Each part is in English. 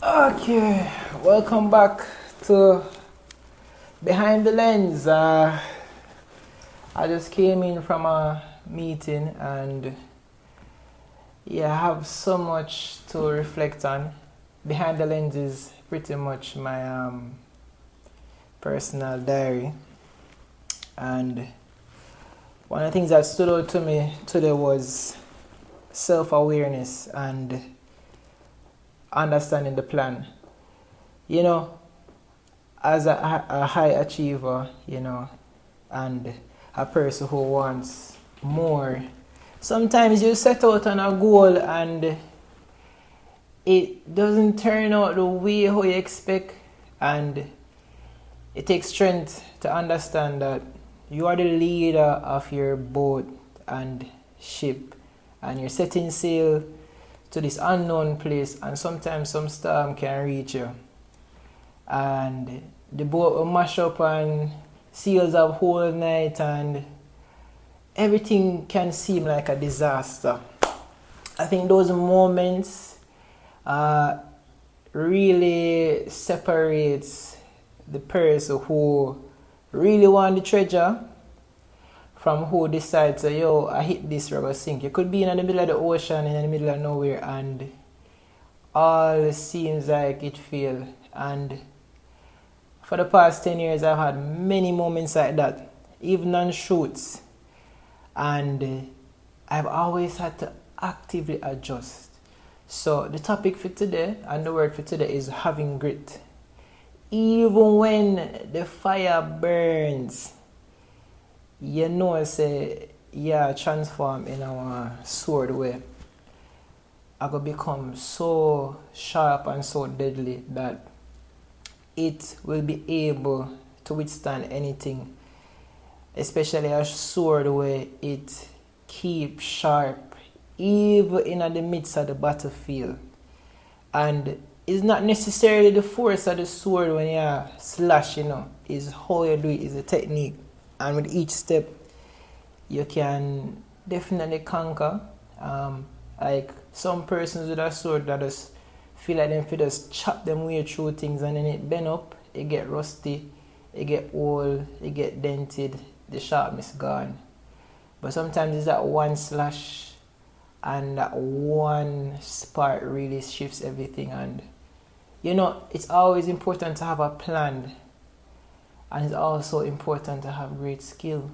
Okay, welcome back to Behind the Lens. I just came in from a meeting and I have so much to reflect on. Behind the Lens is pretty much my personal diary, and one of the things that stood out to me today was self-awareness and understanding the plan. You know, as a high achiever, and a person who wants more, sometimes you set out on a goal and it doesn't turn out the way how you expect, and it takes strength to understand that you are the leader of your boat and ship, and you're setting sail to this unknown place, and sometimes some storm can reach you and the boat will mash up and sails up whole night and everything can seem like a disaster. I think those moments really separates the person who really want the treasure from who decides, yo, I hit this rubber sink. You could be in the middle of the ocean, in the middle of nowhere, and all seems like it failed. And for the past 10 years, I've had many moments like that, even on shoots. And I've always had to actively adjust. So the topic for today, and the word for today, is having grit. Even when the fire burns, say, transform in our sword way. I could become so sharp and so deadly that it will be able to withstand anything, especially a sword where it keeps sharp even in the midst of the battlefield. And it's not necessarily the force of the sword when you slash, is how you do it, is a technique. And with each step, you can definitely conquer. Like some persons with a sword that just feel like them just chop them way through things, and then it bend up, it get rusty, it get old, it get dented, the sharpness gone. But sometimes it's that one slash and that one spark really shifts everything. And it's always important to have a plan. And it's also important to have great skill.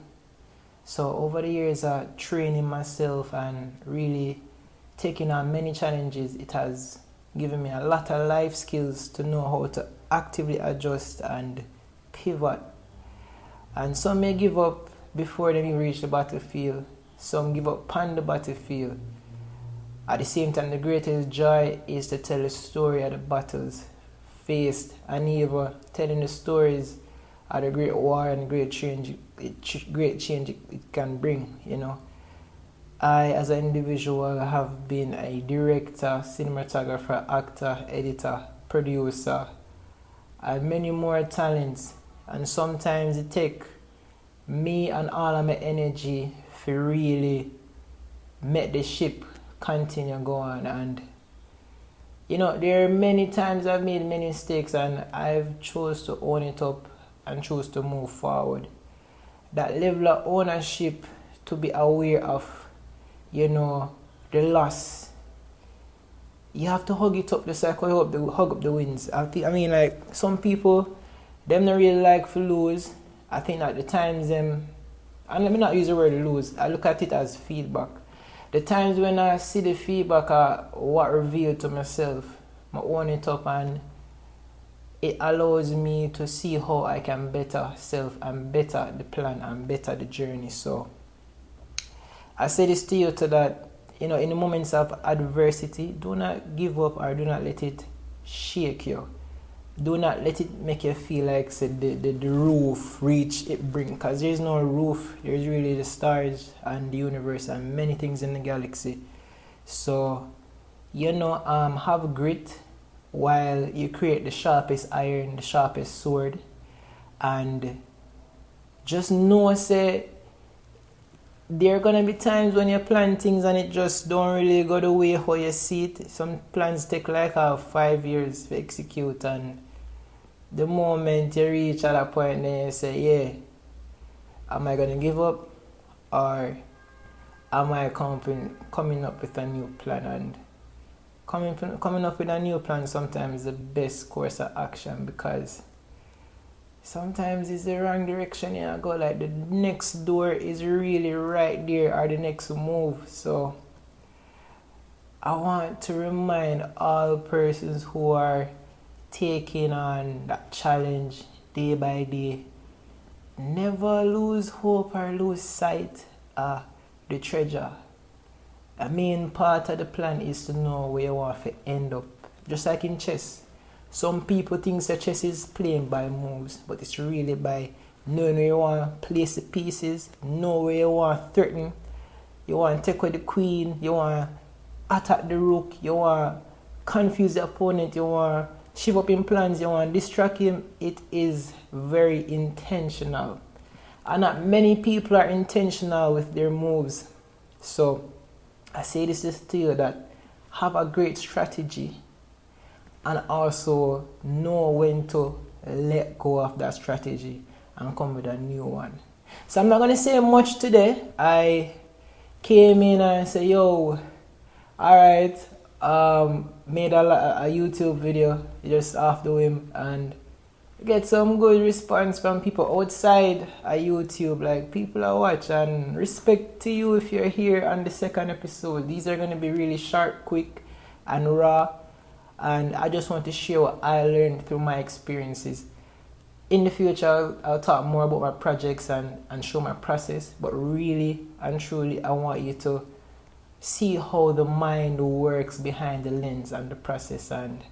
So over the years of training myself and really taking on many challenges, it has given me a lot of life skills to know how to actively adjust and pivot. And some may give up before they even reach the battlefield. Some give up on the battlefield. At the same time, the greatest joy is to tell the story of the battles faced, and even telling the stories at a great war and great change it can bring. I, as an individual, have been a director, cinematographer, actor, editor, producer. I have many more talents, and sometimes it takes me and all of my energy to really make the ship continue going. And there are many times I've made many mistakes, and I've chose to own it up and choose to move forward. That level of ownership, to be aware of, the loss. You have to hug it up just like how you hug up the wins. Like some people, them not really like to lose. I think at the times them, and let me not use the word lose, I look at it as feedback. The times when I see the feedback are what revealed to myself, I own it up, and it allows me to see how I can better self and better the plan and better the journey. So I say this to you to that, in the moments of adversity, do not give up or do not let it shake you. Do not let it make you feel like the roof reach it brink, because there's no roof. There's really the stars and the universe and many things in the galaxy. So have grit while you create the sharpest iron, the sharpest sword, and just know, say, there are gonna be times when you plan things and it just don't really go the way how you see it. Some plans take like 5 years to execute, and the moment you reach at a point, then you say, yeah, am I gonna give up, or am I coming up with a new plan? And coming up with a new plan sometimes is the best course of action, because sometimes it's the wrong direction you go. Like the next door is really right there, or the next move. So I want to remind all persons who are taking on that challenge day by day, never lose hope or lose sight of the treasure. A main part of the plan is to know where you want to end up. Just like in chess. Some people think that chess is playing by moves, but it's really by knowing where you want to place the pieces, know where you want to threaten, you want to take away the queen, you want to attack the rook, you want to confuse the opponent, you want to shift up in plans, you want to distract him. It is very intentional. And not many people are intentional with their moves. So I say this to you, that have a great strategy, and also know when to let go of that strategy and come with a new one. So I'm not going to say much today. I came in and said, yo, alright, made a YouTube video just off the whim, and get some good response from people outside of YouTube. Like, people are watching, and respect to you if you're here on the second episode. These are going to be really sharp, quick, and raw. And I just want to share what I learned through my experiences. In the future, I'll talk more about my projects and show my process. But really and truly, I want you to see how the mind works behind the lens and the process, and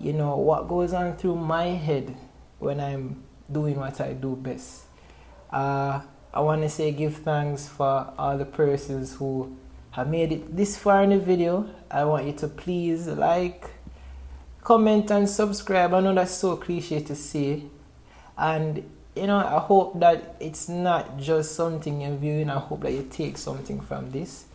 you know what goes on through my head when I'm doing what I do best. I want to say give thanks for all the persons who have made it this far in the video. I want you to please like, comment, and subscribe. I know that's so cliche to say, and you know, I hope that it's not just something you're viewing. I hope that you take something from this.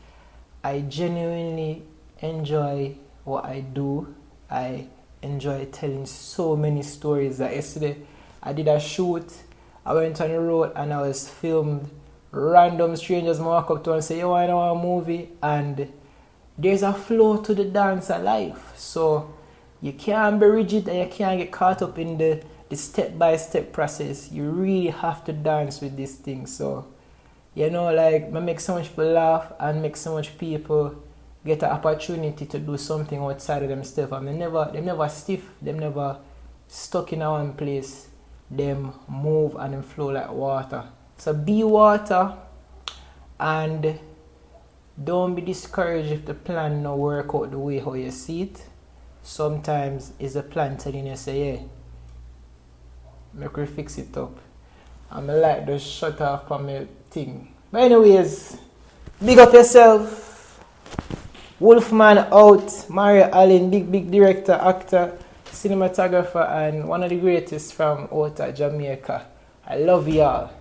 I genuinely enjoy what I do. I enjoy telling so many stories. That yesterday I did a shoot, I went on the road and I was filmed. Random strangers walk up to and say, yo, I know a movie, and there's a flow to the dance of life. So you can't be rigid and you can't get caught up in the step-by-step process. You really have to dance with this thing. So, you know, like, I make so much people laugh and make so much people get an opportunity to do something outside of themselves. And they never stiff, they never stuck in one place. Them move and them flow like water. So be water, and don't be discouraged if the plan don't work out the way how you see it. Sometimes it's a plan telling you, say, yeah, make we fix it up. I'm like just shut off on my thing. But anyways, big up yourself. Wolfman out. Mario Allen, big director, actor, cinematographer, and one of the greatest from out of Jamaica. I love y'all.